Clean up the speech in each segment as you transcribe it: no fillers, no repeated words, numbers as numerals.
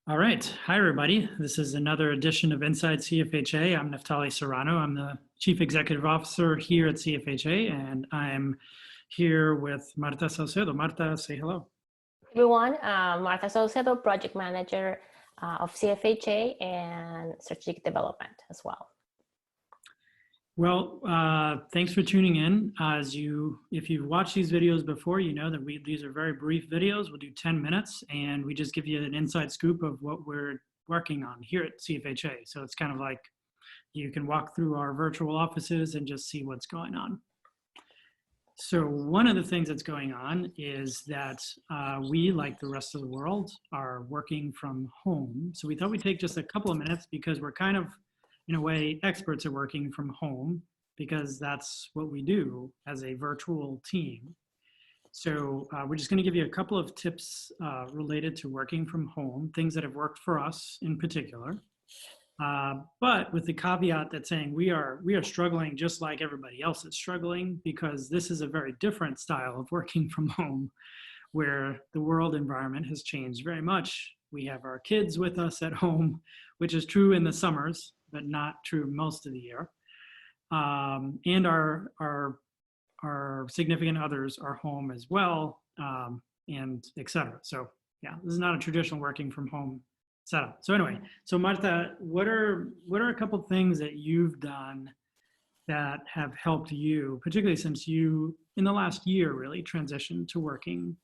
All right. Hi, everybody. This is another edition of Inside CFHA. I'm Neftali Serrano. I'm the Chief Executive Officer here at CFHA, and I'm here with Marta Saucedo. Marta, say hello. Everyone, Marta Saucedo, Project Manager of CFHA and Strategic Development as well. Well, thanks for tuning in. If you've watched these videos before, you know that these are very brief videos. We'll do 10 minutes, and we just give you an inside scoop of what we're working on here at CFHA. So it's kind of like you can walk through our virtual offices and just see what's going on. So one of the things that's going on is that we, like the rest of the world, are working from home. So we thought we'd take just a couple of minutes because we're kind of, in a way, experts at working from home because that's what we do as a virtual team. So we're just going to give you a couple of tips related to working from home, things that have worked for us in particular. But with the caveat that saying we are struggling just like everybody else is struggling, because this is a very different style of working from home where the world environment has changed very much. We have our kids with us at home, which is true in the summers, but not true most of the year. And our significant others are home as well, and et cetera. So yeah, this is not a traditional working from home setup. So anyway, so Marta, what are a couple of things that you've done that have helped you, particularly since you, in the last year, really transitioned to working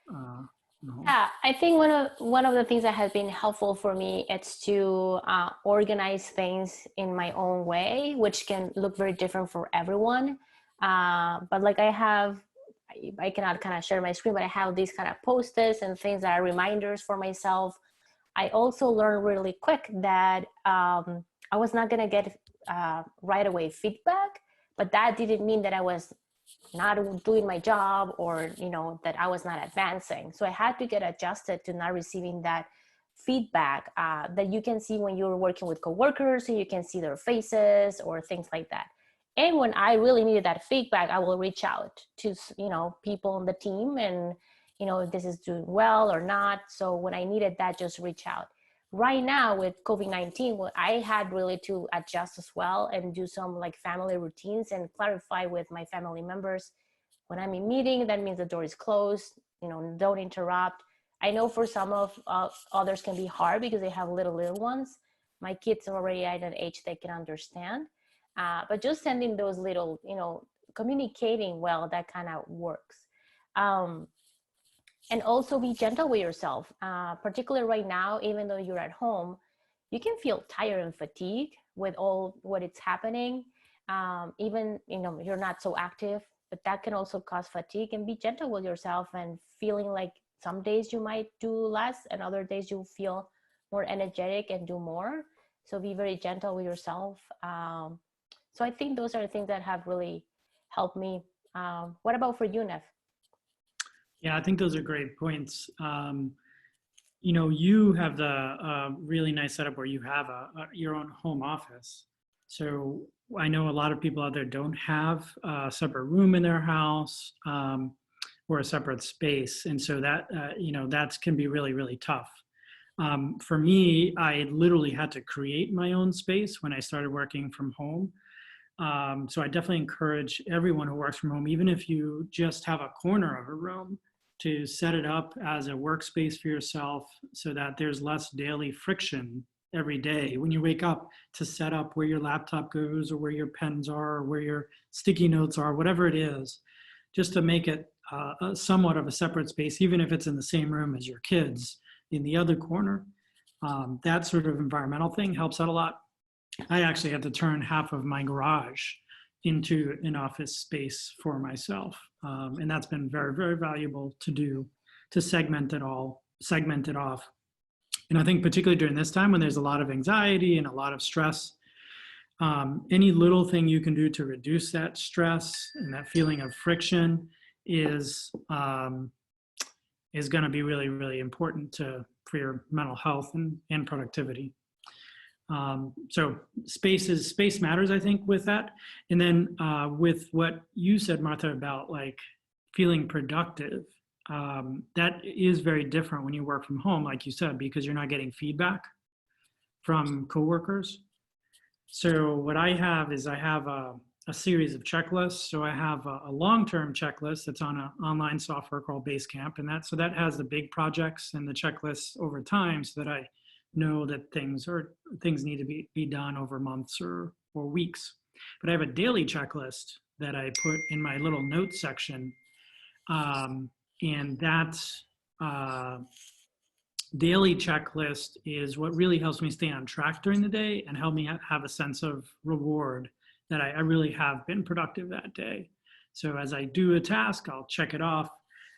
from home? Yeah, I think one of the things that has been helpful for me is to organize things in my own way, which can look very different for everyone. But like I cannot kind of share my screen, but I have these kind of post-its and things that are reminders for myself. I also learned really quick that I was not going to get right away feedback, but that didn't mean that I was not doing my job or, that I was not advancing. So I had to get adjusted to not receiving that feedback that you can see when you're working with coworkers, so you can see their faces or things like that. And when I really needed that feedback, I will reach out to, people on the team and, if this is doing well or not. So when I needed that, just reach out. Right now with COVID-19, what I had really to adjust as well and do some like family routines and clarify with my family members. When I'm in meeting, that means the door is closed, don't interrupt. I know for some of others can be hard because they have little ones. My kids are already at an age they can understand. But just sending those little, communicating well, that kind of works. And also be gentle with yourself, particularly right now, even though you're at home, you can feel tired and fatigued with all what is happening. Even, you're not so active, but that can also cause fatigue. And be gentle with yourself and feeling like some days you might do less and other days you feel more energetic and do more. So be very gentle with yourself. So I think those are the things that have really helped me. What about for you, Nev? Yeah, I think those are great points. You have the really nice setup where you have your own home office. So I know a lot of people out there don't have a separate room in their house or a separate space. And so that, that can be really, really tough. For me, I literally had to create my own space when I started working from home. So I definitely encourage everyone who works from home, even if you just have a corner of a room, to set it up as a workspace for yourself so that there's less daily friction every day when you wake up to set up where your laptop goes or where your pens are or where your sticky notes are, whatever it is, just to make it somewhat of a separate space, even if it's in the same room as your kids in the other corner. That sort of environmental thing helps out a lot. I actually had to turn half of my garage into an office space for myself. And that's been very, very valuable to do, to segment it off. And I think particularly during this time when there's a lot of anxiety and a lot of stress, any little thing you can do to reduce that stress and that feeling of friction is going to be really, really important for your mental health and productivity. So space matters, I think, with that. And then with what you said, Martha, about like feeling productive, that is very different when you work from home, like you said, because you're not getting feedback from coworkers. So what I have is I have a series of checklists. So I have a long-term checklist that's on an online software called Basecamp, and that has the big projects and the checklists over time, so that I know that things need to be done over months or weeks. But I have a daily checklist that I put in my little notes section, and that daily checklist is what really helps me stay on track during the day and help me have a sense of reward that I really have been productive that day. So as I do a task, I'll check it off,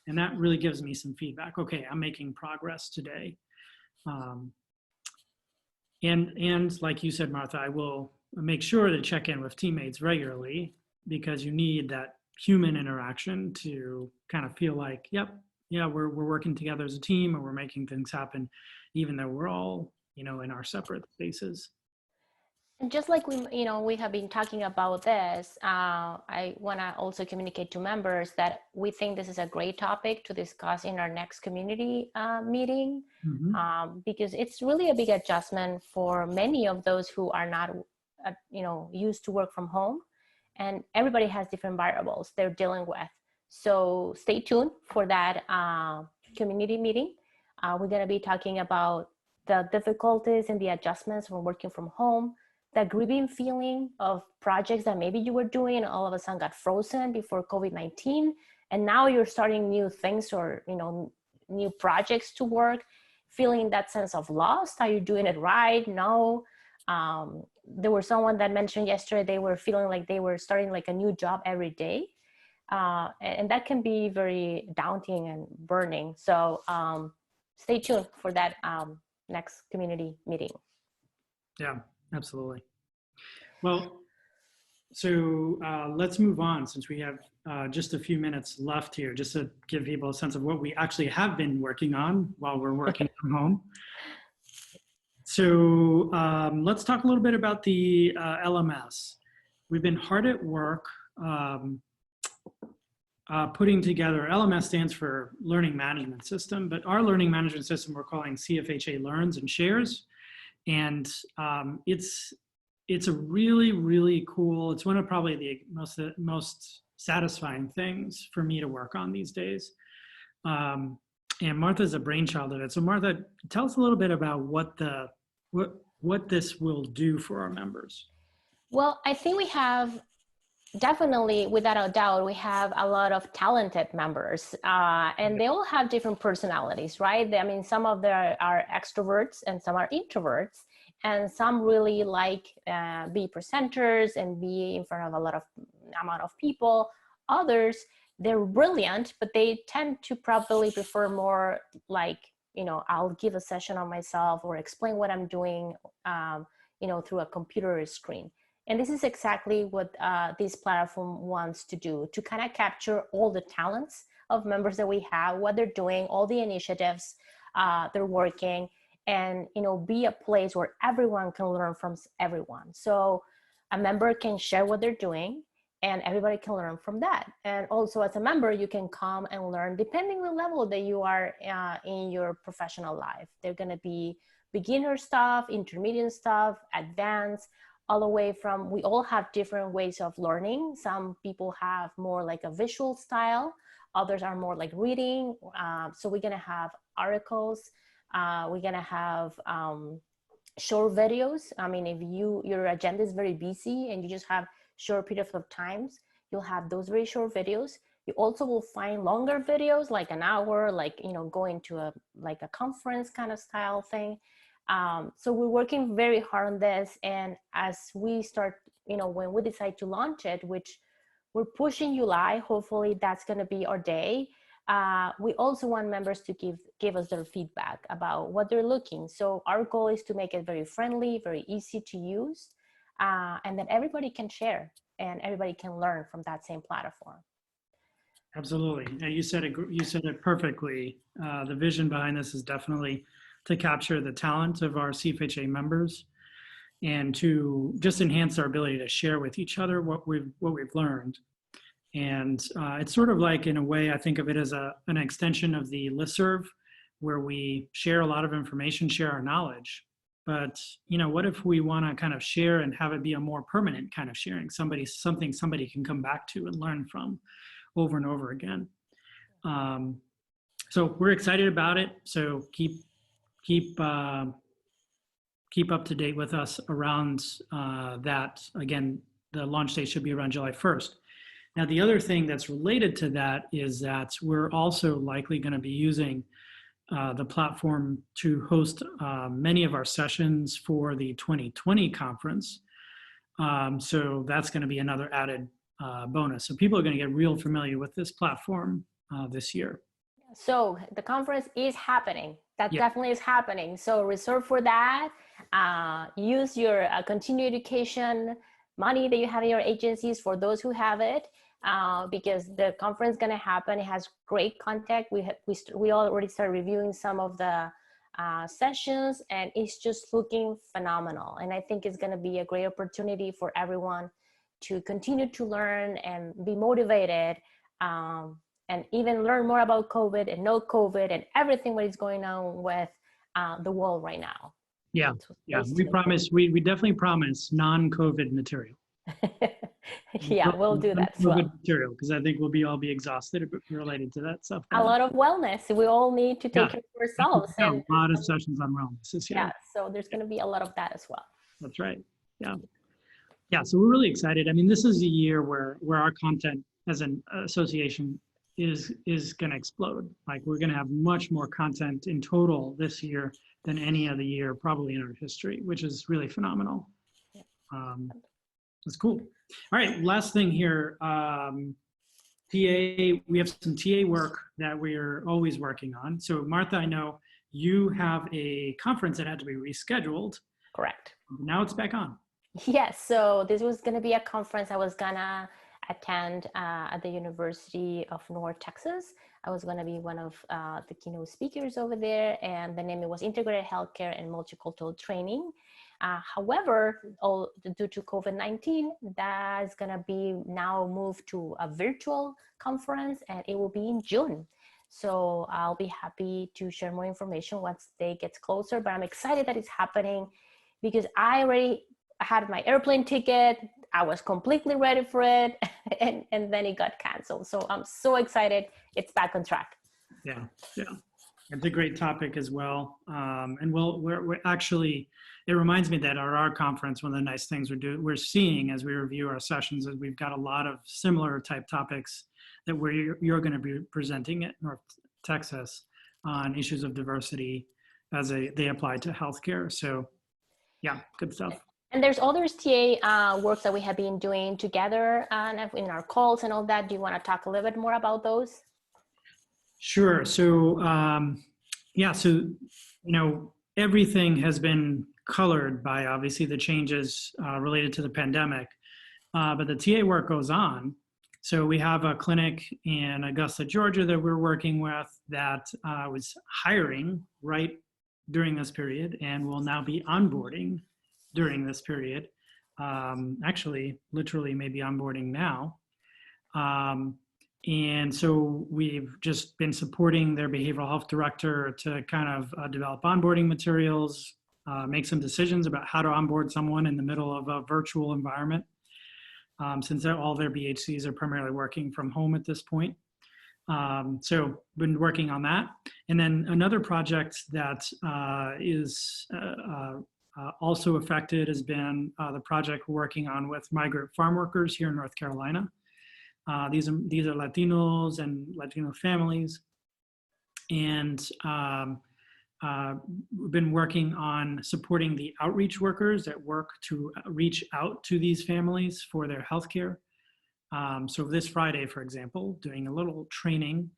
and that really gives me some feedback. Okay, I'm making progress today. And like you said, Martha, I will make sure to check in with teammates regularly, because you need that human interaction to kind of feel like, yep, yeah, we're working together as a team, and we're making things happen, even though we're all, in our separate spaces. And just like we have been talking about this, I want to also communicate to members that we think this is a great topic to discuss in our next community meeting, because it's really a big adjustment for many of those who are not, used to work from home, and everybody has different variables they're dealing with. So stay tuned for that community meeting. We're going to be talking about the difficulties and the adjustments when working from home, that grieving feeling of projects that maybe you were doing and all of a sudden got frozen before COVID-19, and now you're starting new things or new projects to work, feeling that sense of loss. Are you doing it right? No. There was someone that mentioned yesterday they were feeling like they were starting like a new job every day, and that can be very daunting and burning. So stay tuned for that next community meeting. Yeah, absolutely. Well, so let's move on, since we have just a few minutes left here, just to give people a sense of what we actually have been working on while we're working from home. So let's talk a little bit about the LMS. We've been hard at work putting together, LMS stands for Learning Management System, but our learning management system we're calling CFHA Learns and Shares. And it's a really, really cool, it's one of probably the most satisfying things for me to work on these days. And Martha's a brainchild of it. So Martha, tell us a little bit about what this will do for our members. Well, I think we have definitely, without a doubt, we have a lot of talented members, and they all have different personalities, right? I mean, some of them are extroverts and some are introverts, and some really like be presenters and be in front of a lot of amount of people. Others, they're brilliant, but they tend to probably prefer more like, I'll give a session on myself or explain what I'm doing, through a computer screen. And this is exactly what this platform wants to do, to kind of capture all the talents of members that we have, what they're doing, all the initiatives they're working, and be a place where everyone can learn from everyone. So a member can share what they're doing, and everybody can learn from that. And also as a member, you can come and learn depending on the level that you are in your professional life. They're going to be beginner stuff, intermediate stuff, advanced, all the way from, we all have different ways of learning. Some people have more like a visual style, others are more like reading. So we're gonna have articles, we're gonna have short videos. I mean, if your agenda is very busy and you just have short periods of times, you'll have those very short videos. You also will find longer videos, like an hour, like, going to a conference kind of style thing. So we're working very hard on this, and as we start, when we decide to launch it, which we're pushing July, hopefully that's going to be our day. We also want members to give us their feedback about what they're looking. So our goal is to make it very friendly, very easy to use, and that everybody can share and everybody can learn from that same platform. Absolutely. And you said it perfectly. The vision behind this is definitely to capture the talent of our CFHA members and to just enhance our ability to share with each other what we've learned. And it's sort of like, in a way, I think of it as an extension of the listserv, where we share a lot of information, share our knowledge. But, what if we want to kind of share and have it be a more permanent kind of sharing, something somebody can come back to and learn from over and over again. So we're excited about it. So keep up to date with us around that. Again, the launch date should be around July 1st. Now, the other thing that's related to that is that we're also likely going to be using the platform to host many of our sessions for the 2020 conference. So that's going to be another added bonus. So people are going to get real familiar with this platform this year. So the conference is happening. That definitely is happening. So reserve for that. Use your continuing education money that you have in your agencies for those who have it, because the conference is going to happen. It has great content. We already started reviewing some of the sessions, and it's just looking phenomenal. And I think it's going to be a great opportunity for everyone to continue to learn and be motivated, and even learn more about COVID and know COVID and everything what is going on with the world right now. Yeah, we definitely promise non-COVID material. Yeah, we'll do that as well. Material, because I think we'll all be exhausted related to that stuff. A lot of wellness. We all need to take care of ourselves. And a lot of sessions on wellness this year. Yeah, so there's going to be a lot of that as well. That's right. Yeah. So we're really excited. I mean, this is a year where our content as an association is going to explode. Like, we're going to have much more content in total this year than any other year probably in our history, which is really phenomenal. That's cool. All right, last thing here. TA, we have some TA work that we're always working on. So Martha, I know you have a conference that had to be rescheduled. Correct. Now it's back on. Yes, so this was going to be a conference I was going to attend at the University of North Texas. I was going to be one of the keynote speakers over there, and the name was Integrated Healthcare and Multicultural Training. However, due to COVID-19, that's going to be now moved to a virtual conference, and it will be in June. So I'll be happy to share more information once the day gets closer, but I'm excited that it's happening because I already had my airplane ticket. I was completely ready for it, and then it got canceled. So I'm so excited it's back on track. Yeah. It's a great topic as well. And we're actually, it reminds me that at our conference, one of the nice things we're seeing as we review our sessions is we've got a lot of similar type topics that you're going to be presenting at North Texas on issues of diversity as they apply to healthcare. So yeah, good stuff. And there's other TA work that we have been doing together in our calls and all that. Do you want to talk a little bit more about those? Sure. So, everything has been colored by obviously the changes related to the pandemic, but the TA work goes on. So we have a clinic in Augusta, Georgia that we're working with that was hiring right during this period and will now be onboarding during this period. Actually, literally maybe onboarding now. And so we've just been supporting their behavioral health director to kind of develop onboarding materials, make some decisions about how to onboard someone in the middle of a virtual environment, since all their BHCs are primarily working from home at this point. So been working on that. And then another project that is also affected has been the project we're working on with migrant farm workers here in North Carolina. These are Latinos and Latino families, and we've been working on supporting the outreach workers that work to reach out to these families for their healthcare. So this Friday, for example, doing a little training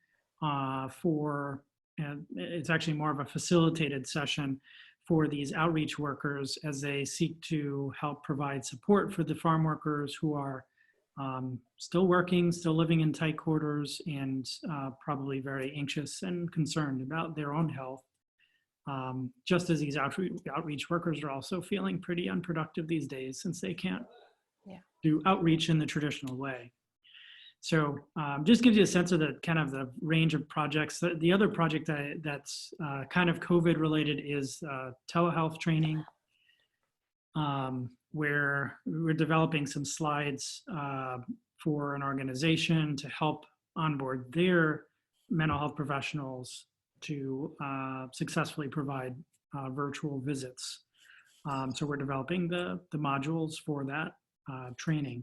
it's actually more of a facilitated session for these outreach workers as they seek to help provide support for the farm workers who are still working, still living in tight quarters, and probably very anxious and concerned about their own health. Just as these outreach workers are also feeling pretty unproductive these days since they can't do outreach in the traditional way. So just gives you a sense of the kind of the range of projects. The other project that's kind of COVID related is telehealth training, where we're developing some slides for an organization to help onboard their mental health professionals to successfully provide virtual visits. So we're developing the modules for that training.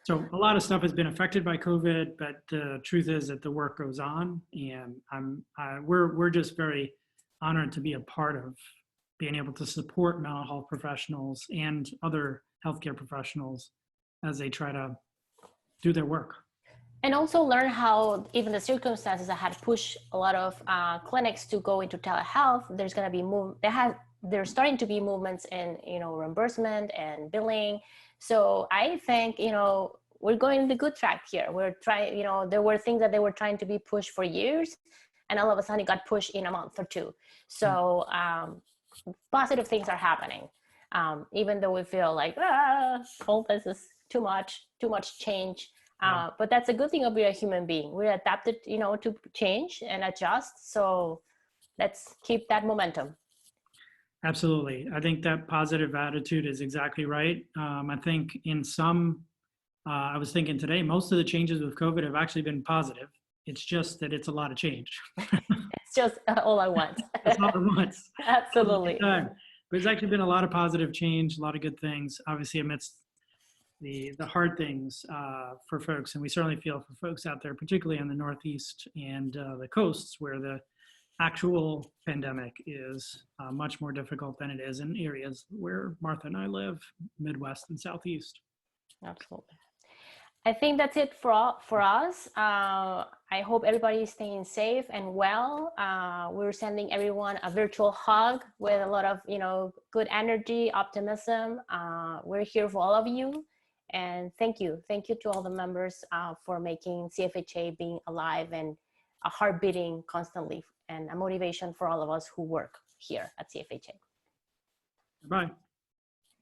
So a lot of stuff has been affected by COVID, but the truth is that the work goes on, and we're just very honored to be a part of being able to support mental health professionals and other healthcare professionals as they try to do their work. And also learn how even the circumstances that had pushed a lot of clinics to go into telehealth, there's going to be there's starting to be movements in, reimbursement and billing. So I think, we're going the good track here. We're trying, there were things that they were trying to be pushed for years, and all of a sudden it got pushed in a month or two. So positive things are happening, even though we feel like, all this is too much change. But that's a good thing of being a human being. We're adapted, to change and adjust. So let's keep that momentum. Absolutely. I think that positive attitude is exactly right. I think I was thinking today, most of the changes with COVID have actually been positive. It's just that it's a lot of change. It's just all at once. It's all at once. Absolutely. But it's actually been a lot of positive change, a lot of good things, obviously amidst the hard things for folks. And we certainly feel for folks out there, particularly on the Northeast and the coasts, where the actual pandemic is much more difficult than it is in areas where Martha and I live, Midwest and Southeast. Absolutely. I think that's it for us. I hope everybody is staying safe and well. We're sending everyone a virtual hug with a lot of, good energy, optimism. We're here for all of you. And thank you. Thank you to all the members for making CFHA being alive and a heart beating constantly, and a motivation for all of us who work here at CFHA. Bye.